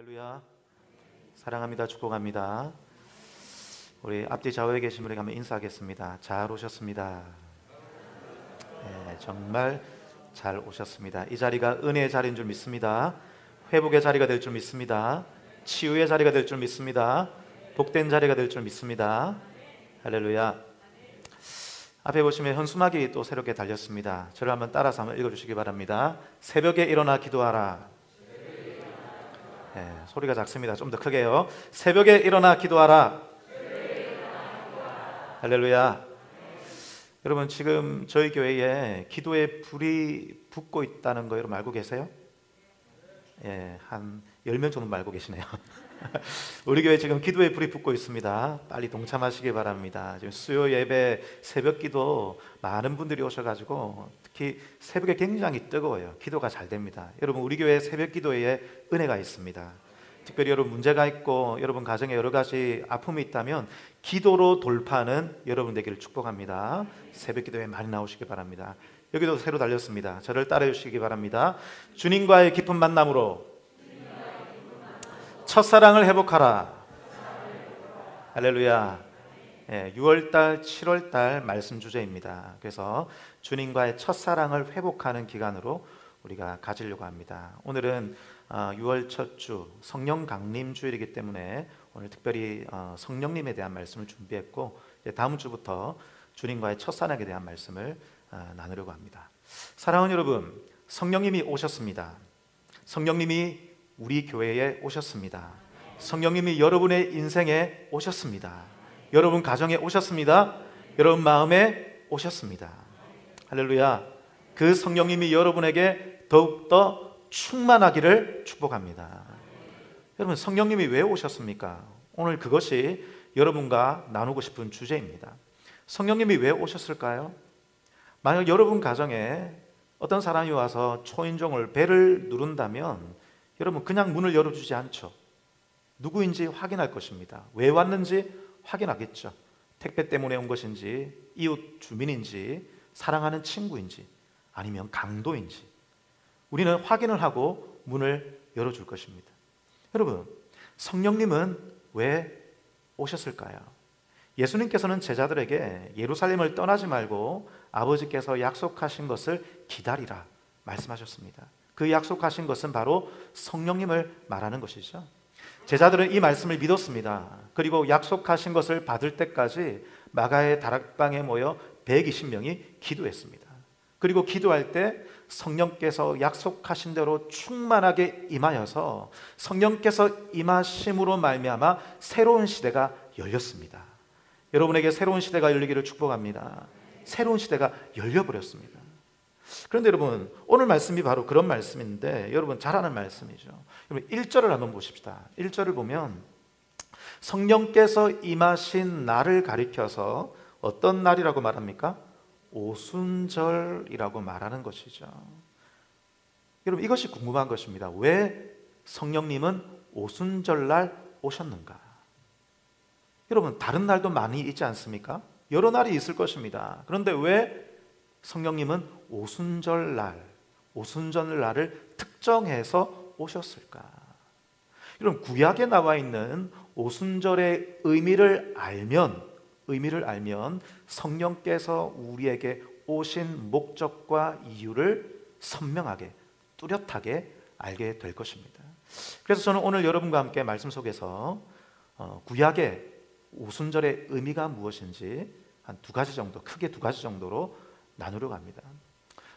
할렐루야. 사랑합니다. 축복합니다. 우리 앞뒤 좌우에 계신 분에게 한번 인사하겠습니다. 잘 오셨습니다. 네, 정말 잘 오셨습니다. 이 자리가 은혜의 자리인 줄 믿습니다. 회복의 자리가 될 줄 믿습니다. 치유의 자리가 될 줄 믿습니다. 복된 자리가 될 줄 믿습니다. 할렐루야. 앞에 보시면 현수막이 또 새롭게 달렸습니다. 저를 한번 따라서 한번 읽어주시기 바랍니다. 새벽에 일어나 기도하라. 네, 소리가 작습니다. 좀 더 크게요. 새벽에 일어나 기도하라. 할렐루야. 여러분, 지금 저희 교회에 기도의 불이 붙고 있다는 거 여러분 알고 계세요? 예, 한 10명 정도 알고 계시네요. 우리 교회 지금 기도의 불이 붙고 있습니다. 빨리 동참하시기 바랍니다. 지금 수요 예배, 새벽 기도 많은 분들이 오셔가지고 특히 새벽에 굉장히 뜨거워요. 기도가 잘 됩니다. 여러분, 우리 교회 새벽 기도에 은혜가 있습니다. 특별히 여러분 문제가 있고 여러분 가정에 여러 가지 아픔이 있다면 기도로 돌파하는 여러분 되기를 축복합니다. 새벽 기도에 많이 나오시기 바랍니다. 여기도 새로 달렸습니다. 저를 따라해 주시기 바랍니다. 주님과의 깊은 만남으로 첫사랑을 회복하라. 할렐루야. 6월달, 7월달 말씀 주제입니다. 그래서 주님과의 첫사랑을 회복하는 기간으로 우리가 가지려고 합니다. 오늘은 6월 첫 주 성령 강림 주일이기 때문에 오늘 특별히 성령님에 대한 말씀을 준비했고, 다음 주부터 주님과의 첫사랑에 대한 말씀을 나누려고 합니다. 사랑하는 여러분, 성령님이 오셨습니다. 성령님이 우리 교회에 오셨습니다. 성령님이 여러분의 인생에 오셨습니다. 여러분 가정에 오셨습니다. 여러분 마음에 오셨습니다. 할렐루야. 그 성령님이 여러분에게 더욱더 충만하기를 축복합니다. 여러분, 성령님이 왜 오셨습니까? 오늘 그것이 여러분과 나누고 싶은 주제입니다. 성령님이 왜 오셨을까요? 만약 여러분 가정에 어떤 사람이 와서 초인종을 벨을 누른다면 여러분 그냥 문을 열어주지 않죠. 누구인지 확인할 것입니다. 왜 왔는지 확인하겠죠. 택배 때문에 온 것인지, 이웃 주민인지, 사랑하는 친구인지, 아니면 강도인지 우리는 확인을 하고 문을 열어줄 것입니다. 여러분, 성령님은 왜 오셨을까요? 예수님께서는 제자들에게 예루살렘을 떠나지 말고 아버지께서 약속하신 것을 기다리라 말씀하셨습니다. 그 약속하신 것은 바로 성령님을 말하는 것이죠. 제자들은 이 말씀을 믿었습니다. 그리고 약속하신 것을 받을 때까지 마가의 다락방에 모여 120명이 기도했습니다. 그리고 기도할 때 성령께서 약속하신 대로 충만하게 임하여서 성령께서 임하심으로 말미암아 새로운 시대가 열렸습니다. 여러분에게 새로운 시대가 열리기를 축복합니다. 새로운 시대가 열려버렸습니다. 그런데 여러분, 오늘 말씀이 바로 그런 말씀인데 여러분 잘 아는 말씀이죠. 여러분 1절을 한번 보십시다. 1절을 보면 성령께서 임하신 날을 가리켜서 어떤 날이라고 말합니까? 오순절이라고 말하는 것이죠. 여러분, 이것이 궁금한 것입니다. 왜 성령님은 오순절날 오셨는가? 여러분, 다른 날도 많이 있지 않습니까? 여러 날이 있을 것입니다. 그런데 왜 성령님은 오순절날을 특정해서 오셨을까? 여러분, 구약에 나와 있는 오순절의 의미를 알면 성령께서 우리에게 오신 목적과 이유를 선명하게 뚜렷하게 알게 될 것입니다. 그래서 저는 오늘 여러분과 함께 말씀 속에서 구약의 오순절의 의미가 무엇인지 한 크게 두 가지 정도로 나누려고 합니다.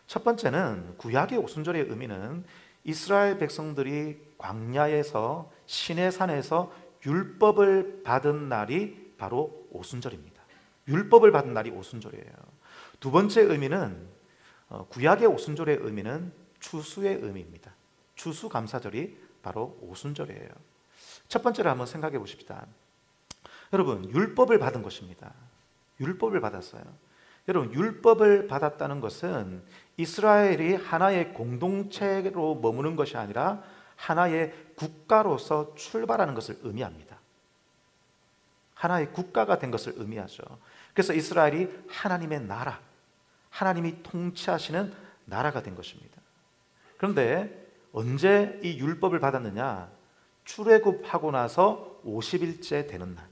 첫 번째는 구약의 오순절의 의미는 이스라엘 백성들이 광야에서 시내산에서 율법을 받은 날이 바로 오순절입니다. 율법을 받은 날이 오순절이에요. 두 번째 의미는 구약의 오순절의 의미는 추수의 의미입니다. 추수감사절이 바로 오순절이에요. 첫 번째를 한번 생각해 보십시다. 여러분, 율법을 받은 것입니다. 율법을 받았어요. 여러분, 율법을 받았다는 것은 이스라엘이 하나의 공동체로 머무는 것이 아니라 하나의 국가로서 출발하는 것을 의미합니다. 하나의 국가가 된 것을 의미하죠. 그래서 이스라엘이 하나님의 나라, 하나님이 통치하시는 나라가 된 것입니다. 그런데 언제 이 율법을 받았느냐? 출애굽하고 나서 50일째 되는 날,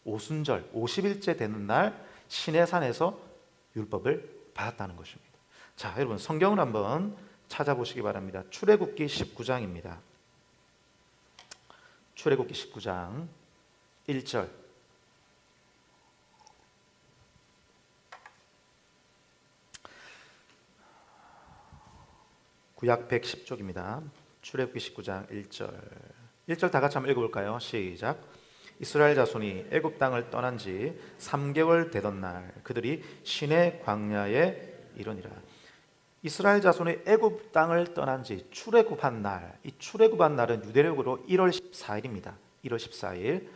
오순절 50일째 되는 날 시내산에서 율법을 받았다는 것입니다. 자, 여러분 성경을 한번 찾아보시기 바랍니다. 출애굽기 19장입니다. 출애굽기 19장 1절. 구약 110쪽입니다. 출애굽기 19장 1절. 1절 다 같이 한번 읽어볼까요? 시작. 이스라엘 자손이 애굽 땅을 떠난 지 3개월 되던 날 그들이 시내 광야에 이르니라. 이스라엘 자손이 애굽 땅을 떠난 지 출애굽한 날, 이 출애굽한 날은 유대력으로 1월 14일입니다. 1월 14일.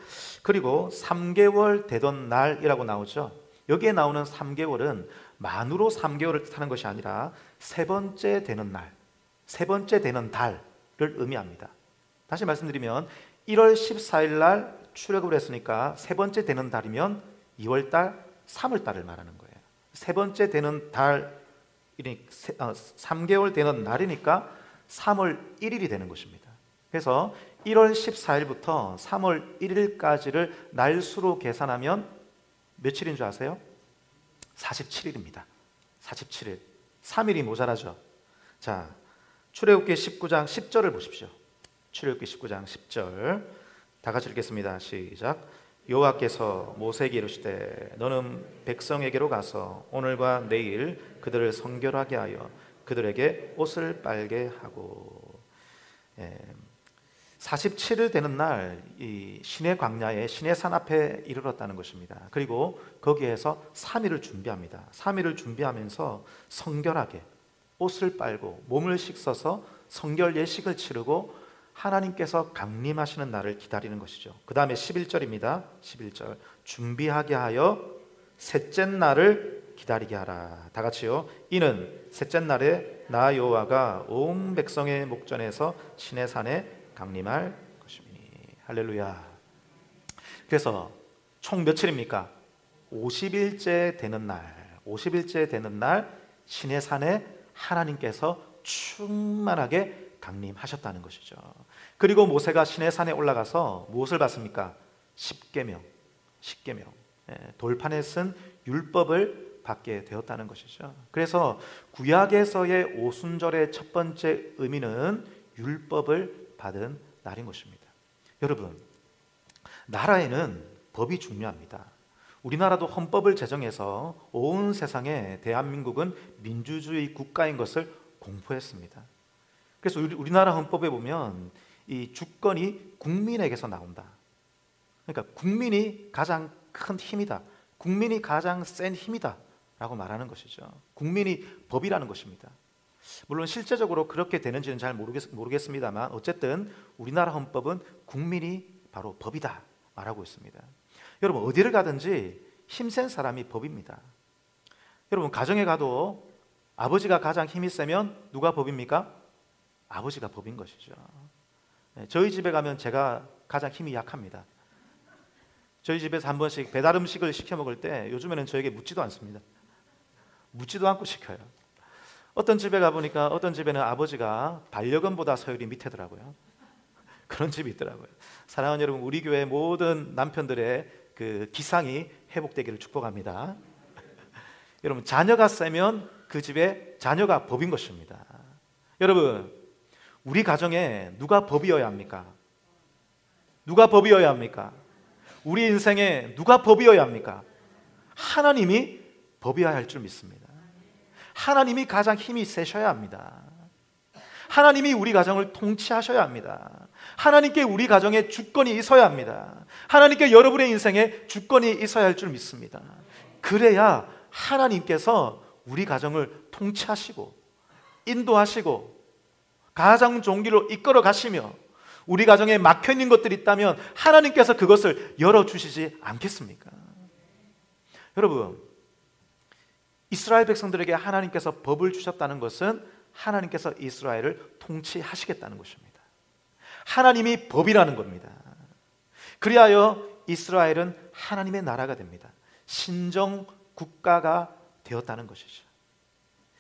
그리고 3개월 되던 날이라고 나오죠. 여기에 나오는 3개월은 만으로 3개월을 뜻하는 것이 아니라 세 번째 되는 날, 세 번째 되는 달을 의미합니다. 다시 말씀드리면 1월 14일 날 출애굽을 했으니까 세 번째 되는 달이면 2월 달, 3월 달을 말하는 거예요. 세 번째 되는 달 3개월 되는 날이니까 3월 1일이 되는 것입니다. 그래서 1월 14일부터 3월 1일까지를 날수로 계산하면 며칠인 줄 아세요? 47일입니다. 47일. 3일이 모자라죠. 자, 출애굽기 19장 10절을 보십시오. 출애굽기 19장 10절 다 같이 읽겠습니다. 시작. 여호와께서 모세에게 이르시되 너는 백성에게로 가서 오늘과 내일 그들을 성결하게 하여 그들에게 옷을 빨게 하고. 47일 되는 날 이 시내 광야에 시내산 앞에 이르렀다는 것입니다. 그리고 거기에서 3일을 준비합니다. 3일을 준비하면서 성결하게 옷을 빨고 몸을 씻어서 성결 예식을 치르고 하나님께서 강림하시는 날을 기다리는 것이죠. 그 다음에 11절입니다. 11절. 준비하게 하여 셋째 날을 기다리게 하라. 다 같이요. 이는 셋째 날에 나 여호와가 온 백성의 목전에서 시내산에 강림할 것이니. 할렐루야. 그래서 총 며칠입니까? 50일째 되는 날, 50일째 되는 날 시내산에 하나님께서 충만하게 강림하셨다는 것이죠. 그리고 모세가 시내산에 올라가서 무엇을 받습니까? 십계명, 돌판에 쓴 율법을 받게 되었다는 것이죠. 그래서 구약에서의 오순절의 첫 번째 의미는 율법을 받은 날인 것입니다. 여러분, 나라에는 법이 중요합니다. 우리나라도 헌법을 제정해서 온 세상에 대한민국은 민주주의 국가인 것을 공포했습니다. 그래서 우리나라 헌법에 보면 이 주권이 국민에게서 나온다. 그러니까 국민이 가장 큰 힘이다. 국민이 가장 센 힘이다 라고 말하는 것이죠. 국민이 법이라는 것입니다. 물론 실제적으로 그렇게 되는지는 잘 모르겠습니다만 어쨌든 우리나라 헌법은 국민이 바로 법이다 말하고 있습니다. 여러분, 어디를 가든지 힘센 사람이 법입니다. 여러분, 가정에 가도 아버지가 가장 힘이 세면 누가 법입니까? 아버지가 법인 것이죠. 저희 집에 가면 제가 가장 힘이 약합니다. 저희 집에서 한 번씩 배달 음식을 시켜 먹을 때 요즘에는 저에게 묻지도 않습니다. 묻지도 않고 시켜요. 어떤 집에 가보니까 어떤 집에는 아버지가 반려견보다 서열이 밑에더라고요. 그런 집이 있더라고요. 사랑하는 여러분, 우리 교회 모든 남편들의 그 기상이 회복되기를 축복합니다. 여러분, 자녀가 세면 그 집에 자녀가 법인 것입니다. 여러분, 우리 가정에 누가 법이어야 합니까? 누가 법이어야 합니까? 우리 인생에 누가 법이어야 합니까? 하나님이 법이어야 할 줄 믿습니다. 하나님이 가장 힘이 세셔야 합니다. 하나님이 우리 가정을 통치하셔야 합니다. 하나님께 우리 가정에 주권이 있어야 합니다. 하나님께 여러분의 인생에 주권이 있어야 할 줄 믿습니다. 그래야 하나님께서 우리 가정을 통치하시고 인도하시고 가정 종기로 이끌어 가시며 우리 가정에 막혀있는 것들이 있다면 하나님께서 그것을 열어주시지 않겠습니까? 여러분, 이스라엘 백성들에게 하나님께서 법을 주셨다는 것은 하나님께서 이스라엘을 통치하시겠다는 것입니다. 하나님이 법이라는 겁니다. 그리하여 이스라엘은 하나님의 나라가 됩니다. 신정 국가가 되었다는 것이죠.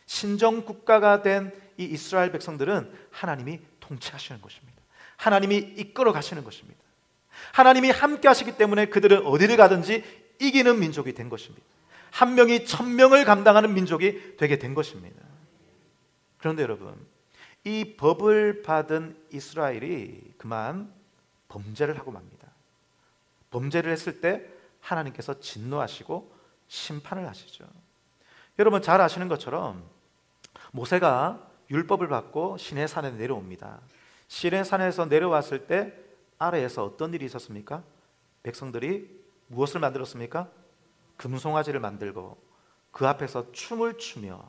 신정 국가가 된 이 이스라엘 백성들은 하나님이 통치하시는 것입니다. 하나님이 이끌어 가시는 것입니다. 하나님이 함께 하시기 때문에 그들은 어디를 가든지 이기는 민족이 된 것입니다. 한 명이 1000명을 감당하는 민족이 되게 된 것입니다. 그런데 여러분, 이 법을 받은 이스라엘이 그만 범죄를 하고 맙니다. 범죄를 했을 때 하나님께서 진노하시고 심판을 하시죠. 여러분 잘 아시는 것처럼 모세가 율법을 받고 시내산에 내려옵니다. 시내산에서 내려왔을 때 아래에서 어떤 일이 있었습니까? 백성들이 무엇을 만들었습니까? 금송아지를 만들고 그 앞에서 춤을 추며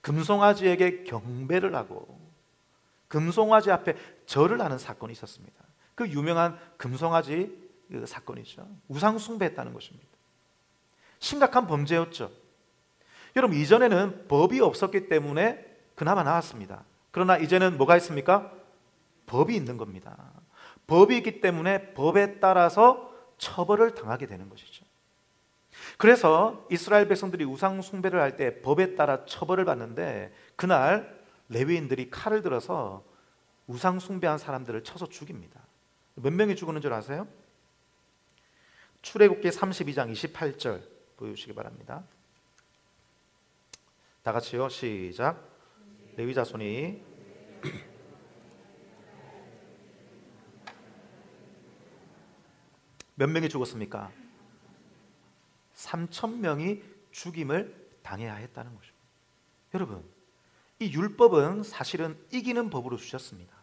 금송아지에게 경배를 하고 금송아지 앞에 절을 하는 사건이 있었습니다. 그 유명한 금송아지 사건이죠. 우상 숭배했다는 것입니다. 심각한 범죄였죠. 여러분, 이전에는 법이 없었기 때문에 그나마 나았습니다. 그러나 이제는 뭐가 있습니까? 법이 있는 겁니다. 법이 있기 때문에 법에 따라서 처벌을 당하게 되는 것이죠. 그래서 이스라엘 백성들이 우상 숭배를 할 때 법에 따라 처벌을 받는데, 그날 레위인들이 칼을 들어서 우상 숭배한 사람들을 쳐서 죽입니다. 몇 명이 죽는 줄 아세요? 출애굽기 32장 28절 보여주시기 바랍니다. 다 같이요, 시작. 레위 자손이 몇 명이 죽었습니까? 3000명이 죽임을 당해야 했다는 것입니다. 여러분, 이 율법은 사실은 이기는 법으로 주셨습니다.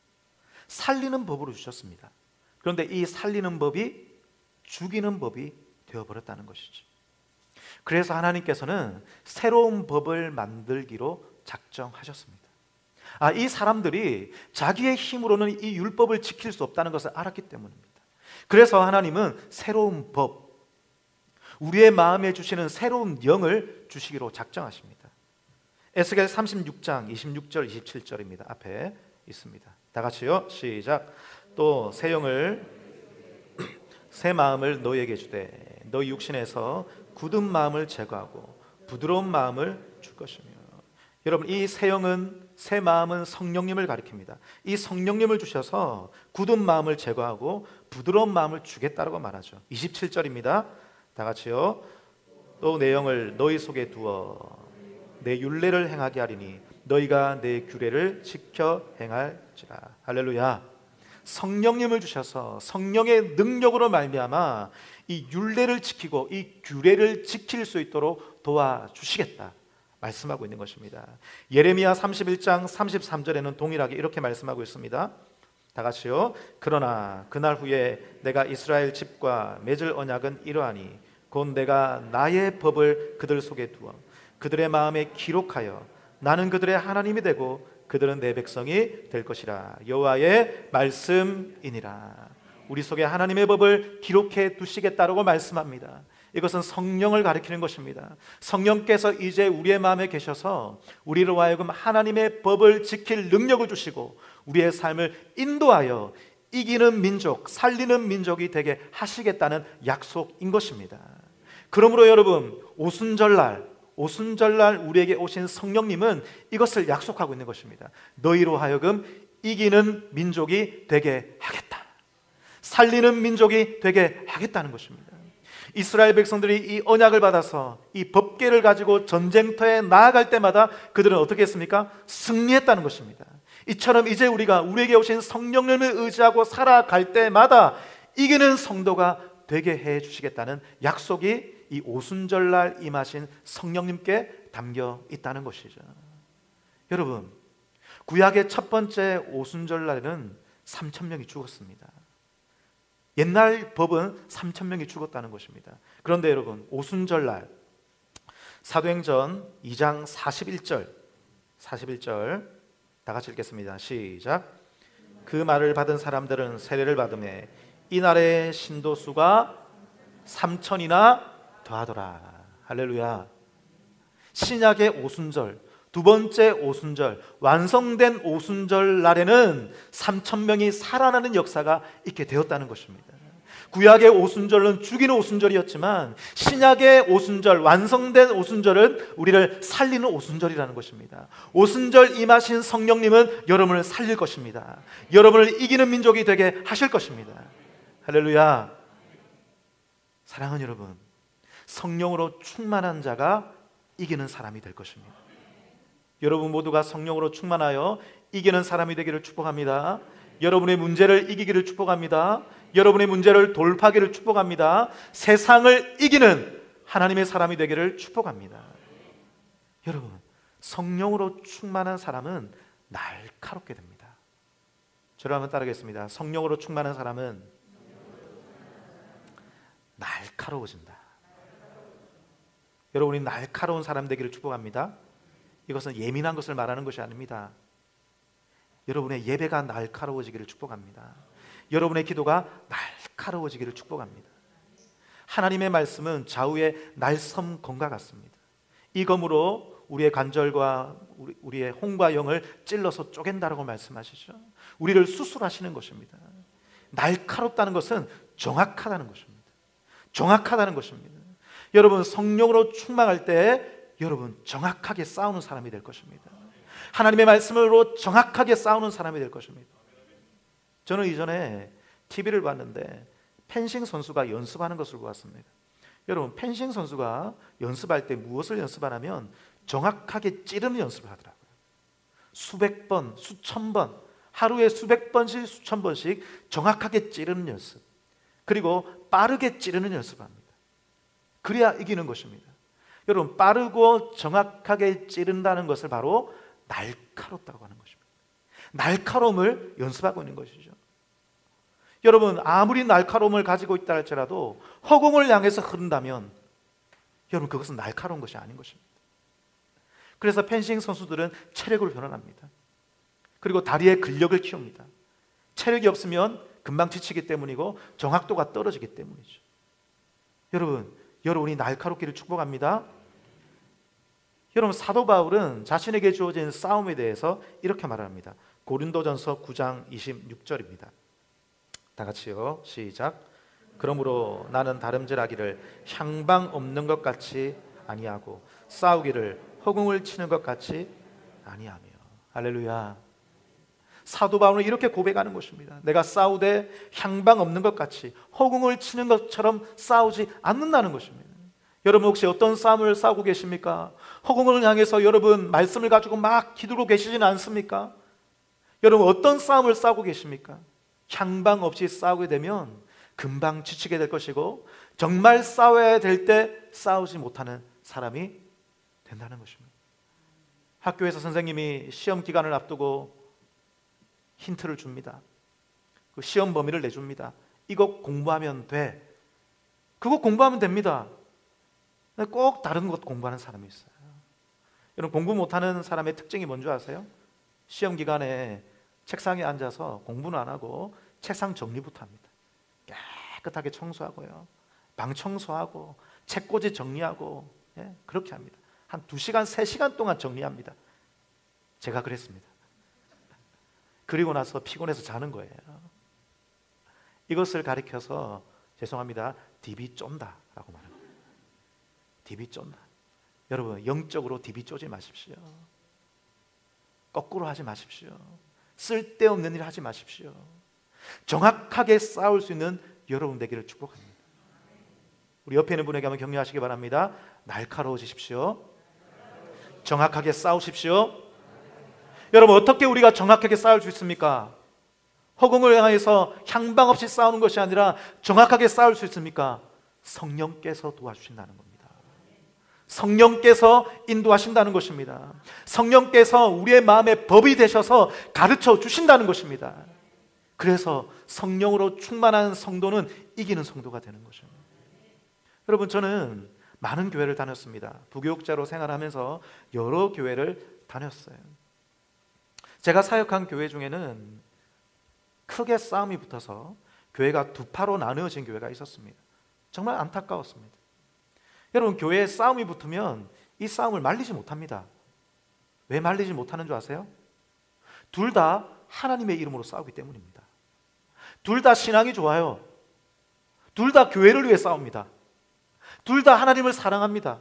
살리는 법으로 주셨습니다. 그런데 이 살리는 법이 죽이는 법이 되어버렸다는 것이죠. 그래서 하나님께서는 새로운 법을 만들기로 작정하셨습니다. 이 사람들이 자기의 힘으로는 이 율법을 지킬 수 없다는 것을 알았기 때문입니다. 그래서 하나님은 새로운 법, 우리의 마음에 주시는 새로운 영을 주시기로 작정하십니다. 에스겔 36장 26절 27절입니다. 앞에 있습니다. 다 같이요, 시작. 또 새 영을 새 마음을 너희에게 주되 너희 육신에서 굳은 마음을 제거하고 부드러운 마음을 줄 것이며. 여러분, 이 새 영은, 새 마음은 성령님을 가리킵니다. 이 성령님을 주셔서 굳은 마음을 제거하고 부드러운 마음을 주겠다라고 말하죠. 27절입니다. 다 같이요. 또 내 영을 너희 속에 두어 내 율례를 행하게 하리니 너희가 내 규례를 지켜 행할지라. 할렐루야. 성령님을 주셔서 성령의 능력으로 말미암아 이 율례를 지키고 이 규례를 지킬 수 있도록 도와주시겠다 말씀하고 있는 것입니다. 예레미야 31장 33절에는 동일하게 이렇게 말씀하고 있습니다. 다 같이요. 그러나 그날 후에 내가 이스라엘 집과 맺을 언약은 이러하니 곧 내가 나의 법을 그들 속에 두어 그들의 마음에 기록하여 나는 그들의 하나님이 되고 그들은 내 백성이 될 것이라. 여호와의 말씀이니라. 우리 속에 하나님의 법을 기록해 두시겠다라고 말씀합니다. 이것은 성령을 가리키는 것입니다. 성령께서 이제 우리의 마음에 계셔서 우리로 하여금 하나님의 법을 지킬 능력을 주시고 우리의 삶을 인도하여 이기는 민족, 살리는 민족이 되게 하시겠다는 약속인 것입니다. 그러므로 여러분, 오순절날 우리에게 오신 성령님은 이것을 약속하고 있는 것입니다. 너희로 하여금 이기는 민족이 되게 하겠다, 살리는 민족이 되게 하겠다는 것입니다. 이스라엘 백성들이 이 언약을 받아서 이 법궤를 가지고 전쟁터에 나아갈 때마다 그들은 어떻게 했습니까? 승리했다는 것입니다. 이처럼 이제 우리에게 오신 성령님을 의지하고 살아갈 때마다 이기는 성도가 되게 해 주시겠다는 약속이 이 오순절날 임하신 성령님께 담겨 있다는 것이죠. 여러분, 구약의 첫 번째 오순절날에는 3000명이 죽었습니다. 옛날 법은 3000명이 죽었다는 것입니다. 그런데 여러분, 오순절날 사도행전 2장 41절 다 같이 읽겠습니다. 시작. 그 말을 받은 사람들은 세례를 받음에 이날의 신도 수가 3000이나 더하더라. 할렐루야. 신약의 오순절, 두 번째 오순절, 완성된 오순절 날에는 3000명이 살아나는 역사가 있게 되었다는 것입니다. 구약의 오순절은 죽이는 오순절이었지만 신약의 오순절, 완성된 오순절은 우리를 살리는 오순절이라는 것입니다. 오순절 임하신 성령님은 여러분을 살릴 것입니다. 여러분을 이기는 민족이 되게 하실 것입니다. 할렐루야. 사랑하는 여러분, 성령으로 충만한 자가 이기는 사람이 될 것입니다. 여러분 모두가 성령으로 충만하여 이기는 사람이 되기를 축복합니다. 여러분의 문제를 이기기를 축복합니다. 여러분의 문제를 돌파하기를 축복합니다. 세상을 이기는 하나님의 사람이 되기를 축복합니다. 여러분, 성령으로 충만한 사람은 날카롭게 됩니다. 저를 한번 따르겠습니다. 성령으로 충만한 사람은 날카로워진다. 여러분이 날카로운 사람 되기를 축복합니다. 이것은 예민한 것을 말하는 것이 아닙니다. 여러분의 예배가 날카로워지기를 축복합니다. 여러분의 기도가 날카로워지기를 축복합니다. 하나님의 말씀은 좌우의 날섬검과 같습니다. 이 검으로 우리의 관절과 우리의 혼과 영을 찔러서 쪼갠다라고 말씀하시죠. 우리를 수술하시는 것입니다. 날카롭다는 것은 정확하다는 것입니다. 정확하다는 것입니다. 여러분 성령으로 충만할 때 여러분 정확하게 싸우는 사람이 될 것입니다. 하나님의 말씀으로 정확하게 싸우는 사람이 될 것입니다. 저는 이전에 TV를 봤는데 펜싱 선수가 연습하는 것을 보았습니다. 여러분 펜싱 선수가 연습할 때 무엇을 연습하냐면 정확하게 찌르는 연습을 하더라고요. 수백 번, 수천 번, 하루에 수백 번씩 수천 번씩 정확하게 찌르는 연습, 그리고 빠르게 찌르는 연습을 합니다. 그래야 이기는 것입니다. 여러분 빠르고 정확하게 찌른다는 것을 바로 날카롭다고 하는 것입니다. 날카로움을 연습하고 있는 것이죠. 여러분 아무리 날카로움을 가지고 있다 할지라도 허공을 향해서 흐른다면 여러분 그것은 날카로운 것이 아닌 것입니다. 그래서 펜싱 선수들은 체력을 훈련합니다. 그리고 다리의 근력을 키웁니다. 체력이 없으면 금방 지치기 때문이고 정확도가 떨어지기 때문이죠. 여러분이 날카롭기를 축복합니다. 여러분 사도 바울은 자신에게 주어진 싸움에 대해서 이렇게 말합니다. 고린도전서 9장 26절입니다. 다 같이요. 시작. 그러므로 나는 다름질하기를 향방 없는 것 같이 아니하고 싸우기를 허공을 치는 것 같이 아니하며. 할렐루야. 사도 바울은 이렇게 고백하는 것입니다. 내가 싸우되 향방 없는 것 같이 허공을 치는 것처럼 싸우지 않는다는 것입니다. 여러분 혹시 어떤 싸움을 싸우고 계십니까? 허공을 향해서 여러분 말씀을 가지고 막 기도로 계시지는 않습니까? 여러분 어떤 싸움을 싸우고 계십니까? 향방 없이 싸우게 되면 금방 지치게 될 것이고 정말 싸워야 될 때 싸우지 못하는 사람이 된다는 것입니다. 학교에서 선생님이 시험 기간을 앞두고 힌트를 줍니다. 그 시험 범위를 내줍니다. 이거 공부하면 돼. 그거 공부하면 됩니다. 꼭 다른 것 공부하는 사람이 있어요. 여러분 공부 못하는 사람의 특징이 뭔지 아세요? 시험 기간에 책상에 앉아서 공부는 안 하고 책상 정리부터 합니다. 깨끗하게 청소하고요, 방 청소하고 책꽂이 정리하고, 그렇게 합니다. 한 2시간, 3시간 동안 정리합니다. 제가 그랬습니다. 그리고 나서 피곤해서 자는 거예요. 이것을 가리켜서 죄송합니다, 디비 쫀다 라고 말합니다. 디비 쫀다. 여러분 영적으로 디비 쪼지 마십시오. 거꾸로 하지 마십시오. 쓸데없는 일 하지 마십시오. 정확하게 싸울 수 있는 여러분 되기를 축복합니다. 우리 옆에 있는 분에게 한번 격려하시기 바랍니다. 날카로워지십시오. 정확하게 싸우십시오. 여러분 어떻게 우리가 정확하게 싸울 수 있습니까? 허공을 향해서 향방 없이 싸우는 것이 아니라 정확하게 싸울 수 있습니까? 성령께서 도와주신다는 겁니다. 성령께서 인도하신다는 것입니다. 성령께서 우리의 마음의 법이 되셔서 가르쳐 주신다는 것입니다. 그래서 성령으로 충만한 성도는 이기는 성도가 되는 것입니다. 여러분 저는 많은 교회를 다녔습니다. 부교육자로 생활하면서 여러 교회를 다녔어요. 제가 사역한 교회 중에는 크게 싸움이 붙어서 교회가 두 파로 나누어진 교회가 있었습니다. 정말 안타까웠습니다. 여러분 교회에 싸움이 붙으면 이 싸움을 말리지 못합니다. 왜 말리지 못하는 줄 아세요? 둘 다 하나님의 이름으로 싸우기 때문입니다. 둘 다 신앙이 좋아요. 둘 다 교회를 위해 싸웁니다. 둘 다 하나님을 사랑합니다.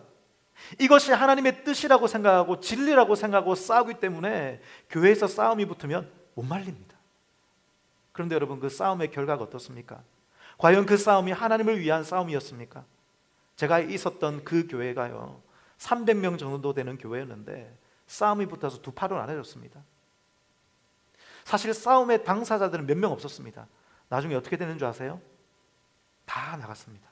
이것이 하나님의 뜻이라고 생각하고 진리라고 생각하고 싸우기 때문에 교회에서 싸움이 붙으면 못 말립니다. 그런데 여러분, 그 싸움의 결과가 어떻습니까? 과연 그 싸움이 하나님을 위한 싸움이었습니까? 제가 있었던 그 교회가요, 300명 정도 되는 교회였는데 싸움이 붙어서 두 팔은 나눠졌습니다. 사실 싸움의 당사자들은 몇 명 없었습니다. 나중에 어떻게 되는 줄 아세요? 다 나갔습니다.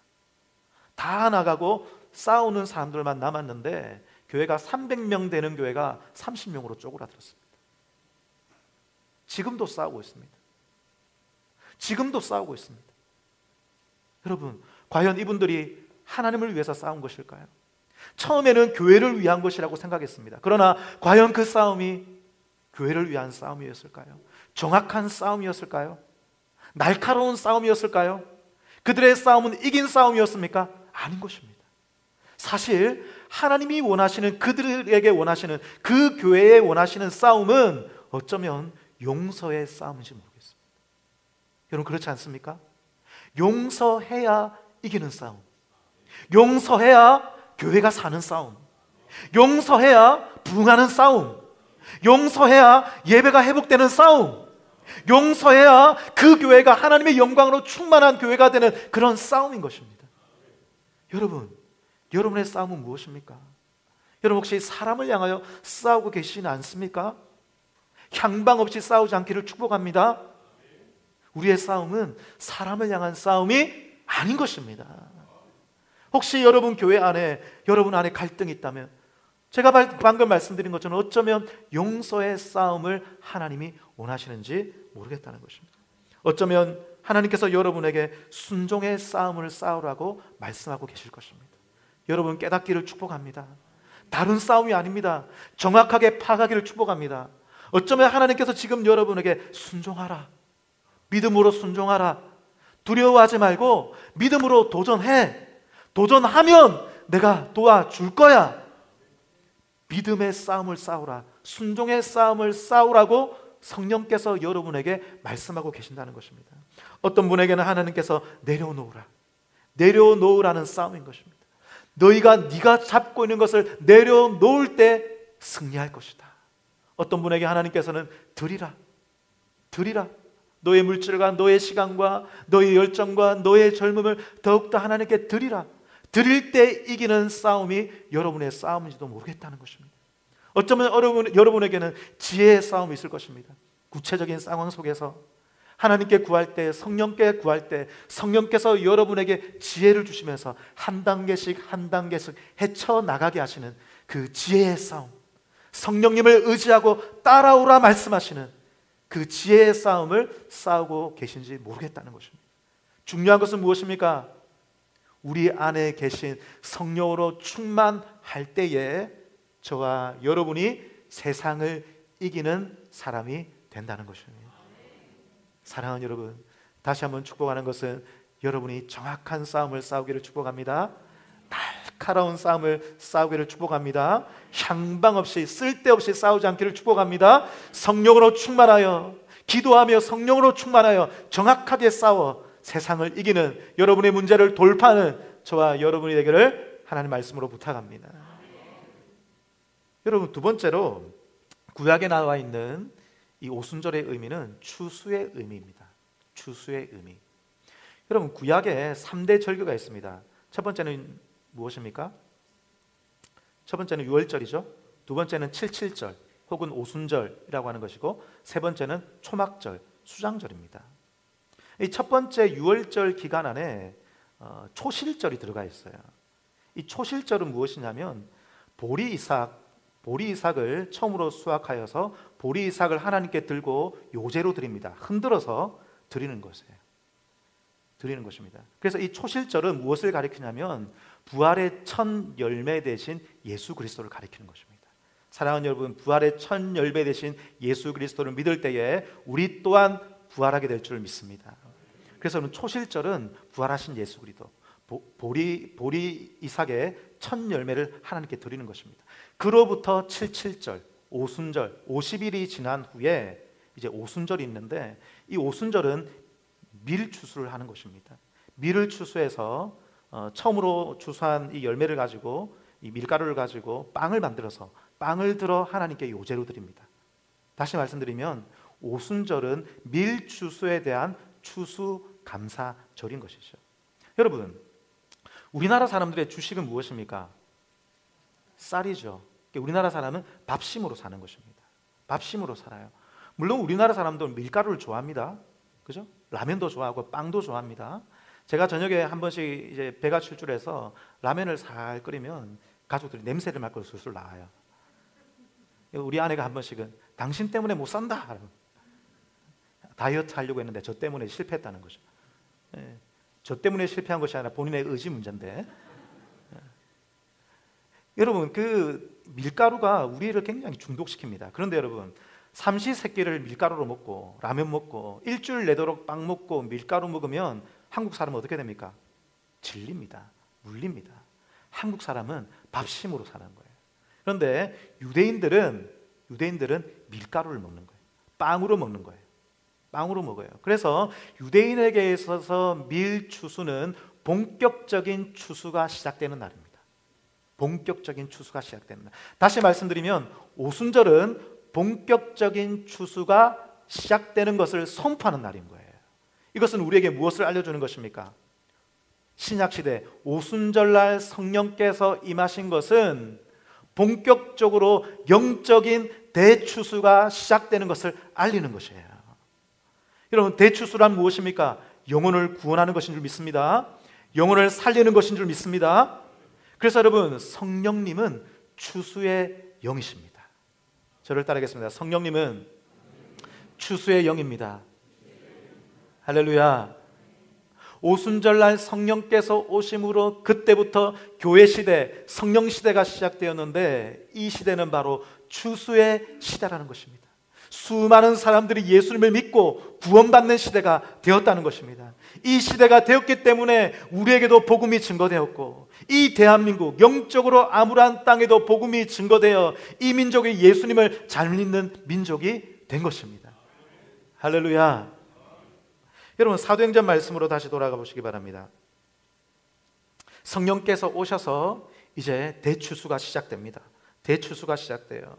다 나가고 싸우는 사람들만 남았는데 교회가 300명 되는 교회가 30명으로 쪼그라들었습니다. 지금도 싸우고 있습니다. 지금도 싸우고 있습니다. 여러분, 과연 이분들이 하나님을 위해서 싸운 것일까요? 처음에는 교회를 위한 것이라고 생각했습니다. 그러나 과연 그 싸움이 교회를 위한 싸움이었을까요? 정확한 싸움이었을까요? 날카로운 싸움이었을까요? 그들의 싸움은 이긴 싸움이었습니까? 아닌 것입니다. 사실 하나님이 원하시는, 그들에게 원하시는, 그 교회에 원하시는 싸움은 어쩌면 용서의 싸움인지 모르겠습니다. 여러분, 그렇지 않습니까? 용서해야 이기는 싸움, 용서해야 교회가 사는 싸움, 용서해야 부흥하는 싸움, 용서해야 예배가 회복되는 싸움, 용서해야 그 교회가 하나님의 영광으로 충만한 교회가 되는 그런 싸움인 것입니다. 여러분, 여러분의 싸움은 무엇입니까? 여러분, 혹시 사람을 향하여 싸우고 계시지 않습니까? 향방 없이 싸우지 않기를 축복합니다. 우리의 싸움은 사람을 향한 싸움이 아닌 것입니다. 혹시 여러분 교회 안에, 여러분 안에 갈등이 있다면, 제가 방금 말씀드린 것처럼 어쩌면 용서의 싸움을 하나님이 원하시는지 모르겠다는 것입니다. 어쩌면 하나님께서 여러분에게 순종의 싸움을 싸우라고 말씀하고 계실 것입니다. 여러분 깨닫기를 축복합니다. 다른 싸움이 아닙니다. 정확하게 파악하기를 축복합니다. 어쩌면 하나님께서 지금 여러분에게 순종하라, 믿음으로 순종하라, 두려워하지 말고 믿음으로 도전해, 도전하면 내가 도와줄 거야, 믿음의 싸움을 싸우라, 순종의 싸움을 싸우라고 성령께서 여러분에게 말씀하고 계신다는 것입니다. 어떤 분에게는 하나님께서 내려놓으라, 내려놓으라는 싸움인 것입니다. 네가 잡고 있는 것을 내려놓을 때 승리할 것이다. 어떤 분에게 하나님께서는 드리라, 드리라, 너의 물질과 너의 시간과 너의 열정과 너의 젊음을 더욱더 하나님께 드리라. 드릴 때 이기는 싸움이 여러분의 싸움인지도 모르겠다는 것입니다. 어쩌면 여러분에게는 지혜의 싸움이 있을 것입니다. 구체적인 상황 속에서 하나님께 구할 때, 성령께 구할 때 성령께서 여러분에게 지혜를 주시면서 한 단계씩 한 단계씩 헤쳐나가게 하시는 그 지혜의 싸움, 성령님을 의지하고 따라오라 말씀하시는 그 지혜의 싸움을 싸우고 계신지 모르겠다는 것입니다. 중요한 것은 무엇입니까? 우리 안에 계신 성령으로 충만할 때에 저와 여러분이 세상을 이기는 사람이 된다는 것입니다. 사랑하는 여러분, 다시 한번 축복하는 것은 여러분이 정확한 싸움을 싸우기를 축복합니다. 날카로운 싸움을 싸우기를 축복합니다. 향방 없이, 쓸데없이 싸우지 않기를 축복합니다. 성령으로 충만하여, 기도하며 성령으로 충만하여 정확하게 싸워 세상을 이기는, 여러분의 문제를 돌파하는 저와 여러분이 되기를 하나님 말씀으로 부탁합니다. 여러분, 두 번째로 구약에 나와 있는 이 오순절의 의미는 추수의 의미입니다. 추수의 의미. 여러분, 구약에 3대 절기가 있습니다. 첫 번째는 무엇입니까? 첫 번째는 유월절이죠. 두 번째는 칠칠절 혹은 오순절이라고 하는 것이고, 세 번째는 초막절, 수장절입니다. 이 첫 번째 유월절 기간 안에 초실절이 들어가 있어요. 이 초실절은 무엇이냐면 보리 이삭을 처음으로 수확하여서 보리 이삭을 하나님께 들고 요제로 드립니다. 흔들어서 드리는 것이에요. 드리는 것입니다. 그래서 이 초실절은 무엇을 가리키냐면 부활의 첫 열매 대신 예수 그리스도를 가리키는 것입니다. 사랑하는 여러분, 부활의 첫 열매 대신 예수 그리스도를 믿을 때에 우리 또한 부활하게 될 줄 믿습니다. 그래서 초실절은 부활하신 예수 그리스도, 보리 이삭의 첫 열매를 하나님께 드리는 것입니다. 그로부터 칠칠절, 오순절, 50일이 지난 후에 이제 오순절이 있는데, 이 오순절은 밀추수를 하는 것입니다. 밀을 추수해서 처음으로 추수한 이 열매를 가지고 이 밀가루를 가지고 빵을 만들어서 빵을 들어 하나님께 요제로 드립니다. 다시 말씀드리면 오순절은 밀 추수에 대한 추수 감사절인 것이죠. 여러분, 우리나라 사람들의 주식은 무엇입니까? 쌀이죠. 우리나라 사람은 밥심으로 사는 것입니다. 밥심으로 살아요. 물론 우리나라 사람도 밀가루를 좋아합니다. 그죠? 라면도 좋아하고 빵도 좋아합니다. 제가 저녁에 한 번씩 이제 배가 출출해서 라면을 살 끓이면 가족들이 냄새를 맡고 술술 나와요. 우리 아내가 한 번씩은 당신 때문에 못 산다. 다이어트 하려고 했는데 저 때문에 실패했다는 거죠. 저 때문에 실패한 것이 아니라 본인의 의지 문제인데. 여러분, 그 밀가루가 우리를 굉장히 중독시킵니다. 그런데 여러분, 삼시세끼를 밀가루로 먹고 라면 먹고 일주일 내도록 빵 먹고 밀가루 먹으면 한국 사람은 어떻게 됩니까? 질립니다. 물립니다. 한국 사람은 밥심으로 사는 거예요. 그런데 유대인들은 밀가루를 먹는 거예요. 빵으로 먹는 거예요. 빵으로 먹어요. 그래서 유대인에게 있어서 밀 추수는 본격적인 추수가 시작되는 날입니다. 본격적인 추수가 시작되는 날. 다시 말씀드리면 오순절은 본격적인 추수가 시작되는 것을 선포하는 날인 거예요. 이것은 우리에게 무엇을 알려주는 것입니까? 신약시대 오순절날 성령께서 임하신 것은 본격적으로 영적인 대추수가 시작되는 것을 알리는 것이에요. 여러분, 대추수란 무엇입니까? 영혼을 구원하는 것인 줄 믿습니다. 영혼을 살리는 것인 줄 믿습니다. 그래서 여러분, 성령님은 추수의 영이십니다. 저를 따르겠습니다. 성령님은 추수의 영입니다. 할렐루야. 오순절날 성령께서 오심으로 그때부터 교회 시대, 성령 시대가 시작되었는데 이 시대는 바로 추수의 시대라는 것입니다. 수많은 사람들이 예수님을 믿고 구원받는 시대가 되었다는 것입니다. 이 시대가 되었기 때문에 우리에게도 복음이 증거되었고 이 대한민국 영적으로 암울한 땅에도 복음이 증거되어 이 민족이 예수님을 잘 믿는 민족이 된 것입니다. 할렐루야. 여러분, 사도행전 말씀으로 다시 돌아가 보시기 바랍니다. 성령께서 오셔서 이제 대추수가 시작됩니다. 대추수가 시작돼요.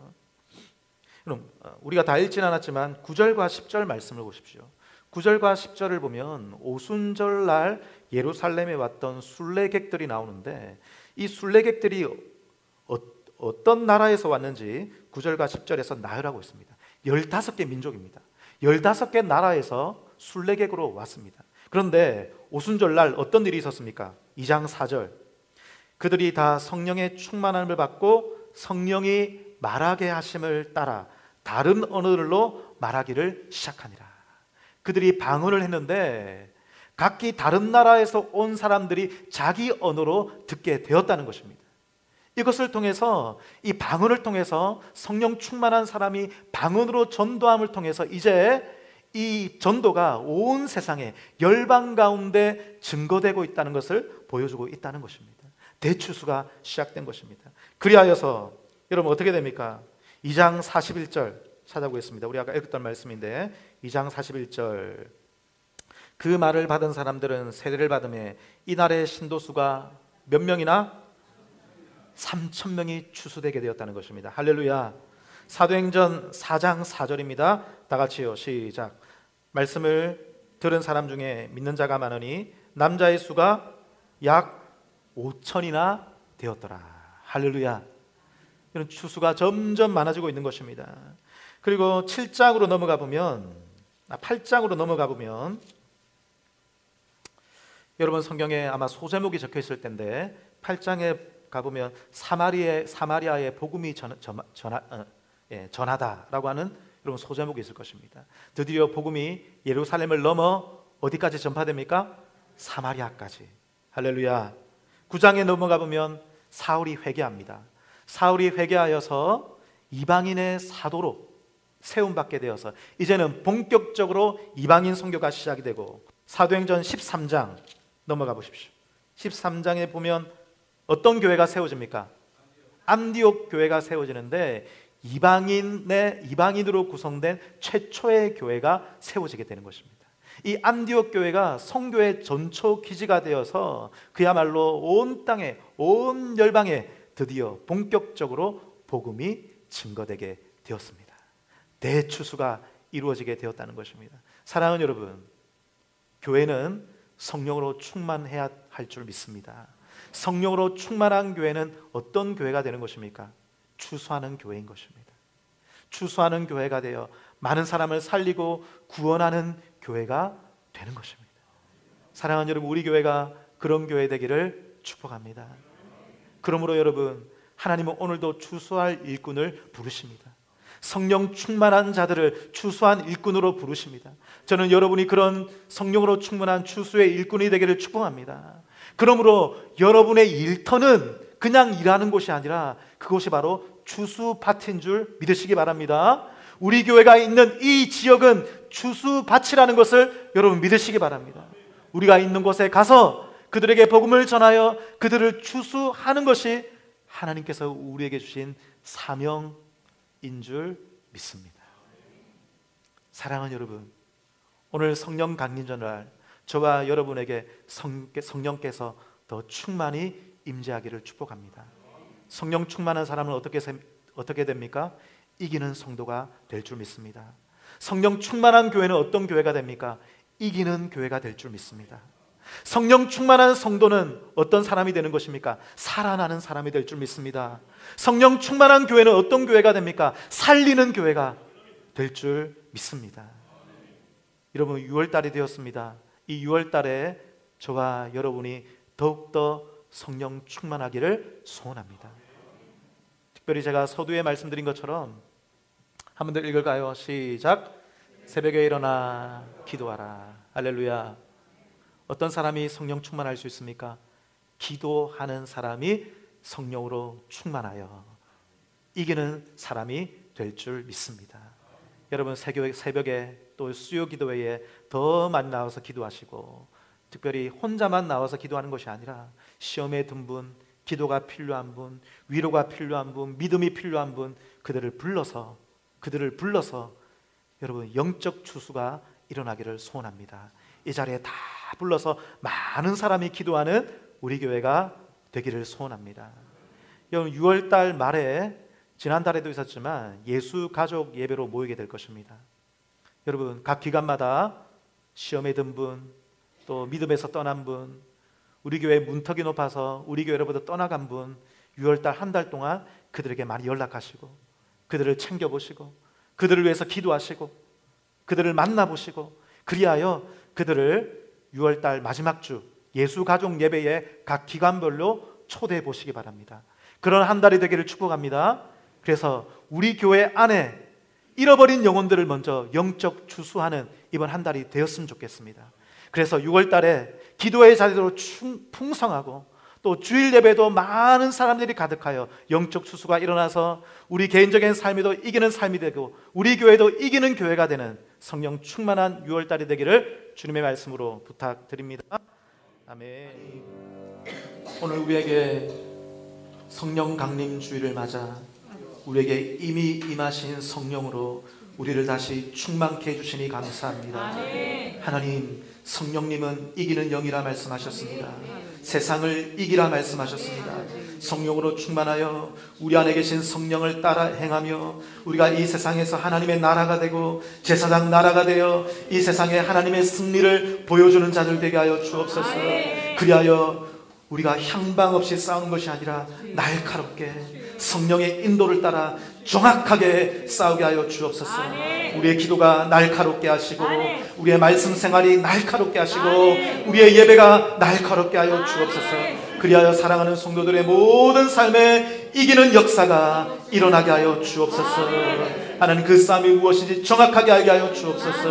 그럼 우리가 다 읽지는 않았지만 9절과 10절 말씀을 보십시오. 9절과 10절을 보면 오순절날 예루살렘에 왔던 순례객들이 나오는데 이 순례객들이 어떤 나라에서 왔는지 9절과 10절에서 나열하고 있습니다. 15개 민족입니다. 15개 나라에서 순례객으로 왔습니다. 그런데 오순절날 어떤 일이 있었습니까? 2장 4절, 그들이 다 성령의 충만함을 받고 성령이 말하게 하심을 따라 다른 언어들로 말하기를 시작하니라. 그들이 방언을 했는데 각기 다른 나라에서 온 사람들이 자기 언어로 듣게 되었다는 것입니다. 이것을 통해서, 이 방언을 통해서 성령 충만한 사람이 방언으로 전도함을 통해서 이제 이 전도가 온 세상에 열방 가운데 증거되고 있다는 것을 보여주고 있다는 것입니다. 대추수가 시작된 것입니다. 그리하여서 여러분 어떻게 됩니까? 2장 41절 찾아보겠습니다. 우리 아까 읽었던 말씀인데 2장 41절, 그 말을 받은 사람들은 세례를 받음에 이날의 신도수가 몇 명이나? 3,000명이 추수되게 되었다는 것입니다. 할렐루야. 사도행전 4장 4절입니다. 다 같이요, 시작. 말씀을 들은 사람 중에 믿는 자가 많으니 남자의 수가 약 5천이나 되었더라. 할렐루야. 이런 추수가 점점 많아지고 있는 것입니다. 그리고 7장으로 넘어가 보면, 8장으로 넘어가 보면 여러분 성경에 아마 소제목이 적혀 있을 텐데 8장에 가보면 사마리아의 복음이 전하다라고 하는 여러분 소제목이 있을 것입니다. 드디어 복음이 예루살렘을 넘어 어디까지 전파됩니까? 사마리아까지. 할렐루야. 9장에 넘어가 보면 사울이 회개합니다. 사울이 회개하여서 이방인의 사도로 세움받게 되어서 이제는 본격적으로 이방인 선교가 시작이 되고, 사도행전 13장 넘어가 보십시오. 13장에 보면 어떤 교회가 세워집니까? 안디옥 교회가 세워지는데 이방인으로 구성된 최초의 교회가 세워지게 되는 것입니다. 이 안디옥 교회가 성교의 전초 기지가 되어서 그야말로 온 땅에, 온 열방에 드디어 본격적으로 복음이 증거되게 되었습니다. 대추수가 이루어지게 되었다는 것입니다. 사랑하는 여러분, 교회는 성령으로 충만해야 할 줄 믿습니다. 성령으로 충만한 교회는 어떤 교회가 되는 것입니까? 추수하는 교회인 것입니다. 추수하는 교회가 되어 많은 사람을 살리고 구원하는 교회가 되는 것입니다. 사랑하는 여러분, 우리 교회가 그런 교회 되기를 축복합니다. 그러므로 여러분, 하나님은 오늘도 추수할 일꾼을 부르십니다. 성령 충만한 자들을 추수한 일꾼으로 부르십니다. 저는 여러분이 그런 성령으로 충만한 추수의 일꾼이 되기를 축복합니다. 그러므로 여러분의 일터는 그냥 일하는 곳이 아니라 그곳이 바로 추수밭인 줄 믿으시기 바랍니다. 우리 교회가 있는 이 지역은 추수밭이라는 것을 여러분 믿으시기 바랍니다. 우리가 있는 곳에 가서 그들에게 복음을 전하여 그들을 추수하는 것이 하나님께서 우리에게 주신 사명인 줄 믿습니다. 사랑하는 여러분, 오늘 성령 강림전날 저와 여러분에게 성령께서 더 충만히 임재하기를 축복합니다. 성령 충만한 사람은 어떻게 됩니까? 이기는 성도가 될 줄 믿습니다. 성령 충만한 교회는 어떤 교회가 됩니까? 이기는 교회가 될 줄 믿습니다. 성령 충만한 성도는 어떤 사람이 되는 것입니까? 살아나는 사람이 될 줄 믿습니다. 성령 충만한 교회는 어떤 교회가 됩니까? 살리는 교회가 될 줄 믿습니다. 여러분, 6월달이 되었습니다. 이 6월달에 저와 여러분이 더욱더 성령 충만하기를 소원합니다. 특별히 제가 서두에 말씀드린 것처럼 한 번 더 읽을까요? 시작. 새벽에 일어나 기도하라. 할렐루야. 어떤 사람이 성령 충만할 수 있습니까? 기도하는 사람이 성령으로 충만하여 이기는 사람이 될 줄 믿습니다. 여러분, 새벽에 또 수요 기도회에 더 많이 나와서 기도하시고, 특별히 혼자만 나와서 기도하는 것이 아니라 시험에 든 분, 기도가 필요한 분, 위로가 필요한 분, 믿음이 필요한 분, 그들을 불러서 여러분 영적 추수가 일어나기를 소원합니다. 이 자리에 다 불러서 많은 사람이 기도하는 우리 교회가 되기를 소원합니다. 여러분, 6월달 말에 지난달에도 있었지만 예수 가족 예배로 모이게 될 것입니다. 여러분, 각 기간마다 시험에 든 분, 또 믿음에서 떠난 분, 우리 교회 문턱이 높아서 우리 교회로부터 떠나간 분, 6월달 한 달 동안 그들에게 많이 연락하시고 그들을 챙겨보시고 그들을 위해서 기도하시고 그들을 만나보시고, 그리하여 그들을 6월달 마지막 주 예수 가족 예배에 각 기간별로 초대해 보시기 바랍니다. 그런 한 달이 되기를 축복합니다. 그래서 우리 교회 안에 잃어버린 영혼들을 먼저 영적 추수하는 이번 한 달이 되었으면 좋겠습니다. 그래서 6월달에 기도의 자리로 풍성하고 또 주일 예배도 많은 사람들이 가득하여 영적 추수가 일어나서 우리 개인적인 삶에도 이기는 삶이 되고 우리 교회도 이기는 교회가 되는 성령 충만한 6월달이 되기를 주님의 말씀으로 부탁드립니다. 아멘. 오늘 우리에게 성령 강림 주일을 맞아 우리에게 이미 임하신 성령으로 우리를 다시 충만케 해주시니 감사합니다. 하나님, 성령님은 이기는 영이라 말씀하셨습니다. 세상을 이기라 말씀하셨습니다. 성령으로 충만하여 우리 안에 계신 성령을 따라 행하며 우리가 이 세상에서 하나님의 나라가 되고 제사장 나라가 되어 이 세상에 하나님의 승리를 보여주는 자들 되게 하여 주옵소서. 그리하여 우리가 향방 없이 싸우는 것이 아니라 날카롭게 성령의 인도를 따라 정확하게 싸우게 하여 주옵소서. 우리의 기도가 날카롭게 하시고 우리의 말씀 생활이 날카롭게 하시고 우리의 예배가 날카롭게 하여 주옵소서. 그리하여 사랑하는 성도들의 모든 삶에 이기는 역사가 일어나게 하여 주옵소서. 하나님, 그 싸움이 무엇인지 정확하게 알게 하여 주옵소서.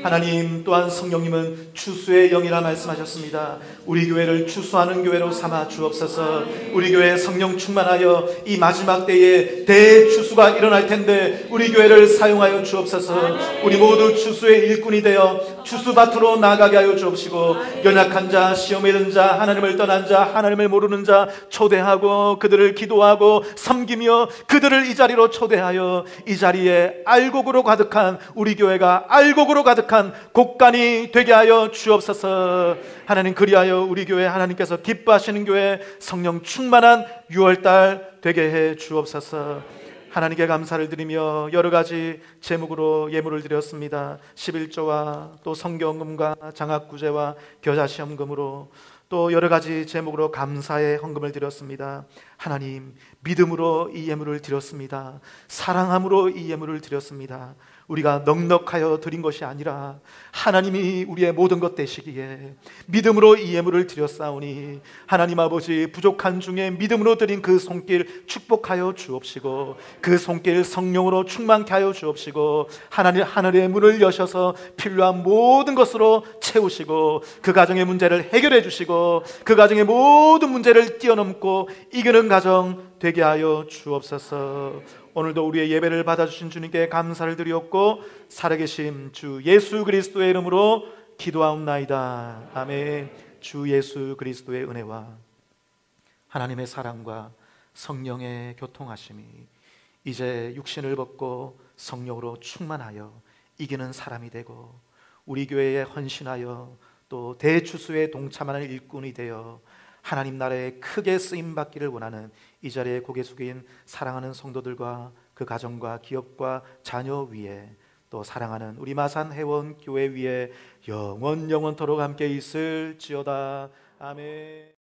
하나님, 또한 성령님은 추수의 영이라 말씀하셨습니다. 우리 교회를 추수하는 교회로 삼아 주옵소서. 우리 교회 성령 충만하여 이 마지막 때에 대추수가 일어날 텐데 우리 교회를 사용하여 주옵소서. 우리 모두 추수의 일꾼이 되어 추수밭으로 나아가게 하여 주옵시고, 연약한 자, 시험에 든 자, 하나님을 떠난 자, 하나님을 모르는 자 초대하고 그들을 기도하고 섬기며 그들을 이 자리로 초대하여 이 자리 자리에 알곡으로 가득한 우리 교회가 알곡으로 가득한 곡간이 되게 하여 주옵소서. 하나님, 그리하여 우리 교회 하나님께서 기뻐하시는 교회, 성령 충만한 6월달 되게 해 주옵소서. 하나님께 감사를 드리며 여러 가지 제목으로 예물을 드렸습니다. 11조와 또 성경금과 장학구제와 겨자시험금으로 또 여러 가지 제목으로 감사의 헌금을 드렸습니다. 하나님, 믿음으로 이 예물을 드렸습니다. 사랑함으로 이 예물을 드렸습니다. 우리가 넉넉하여 드린 것이 아니라 하나님이 우리의 모든 것 되시기에 믿음으로 이 예물을 드렸사오니 하나님 아버지, 부족한 중에 믿음으로 드린 그 손길 축복하여 주옵시고 그 손길 성령으로 충만케 하여 주옵시고 하나님, 하늘의 문을 여셔서 필요한 모든 것으로 채우시고 그 가정의 문제를 해결해 주시고 그 가정의 모든 문제를 뛰어넘고 이기는 가정 되게 하여 주옵소서. 오늘도 우리의 예배를 받아주신 주님께 감사를 드리옵고 살아계신 주 예수 그리스도의 이름으로 기도하옵나이다. 아멘. 주 예수 그리스도의 은혜와 하나님의 사랑과 성령의 교통하심이 이제 육신을 벗고 성령으로 충만하여 이기는 사람이 되고 우리 교회에 헌신하여 또 대추수에 동참하는 일꾼이 되어 하나님 나라에 크게 쓰임받기를 원하는 이 자리에 고개 숙인 사랑하는 성도들과 그 가정과 기업과 자녀 위에 또 사랑하는 우리 마산 회원 교회 위에 영원토록 함께 있을지어다. 아멘.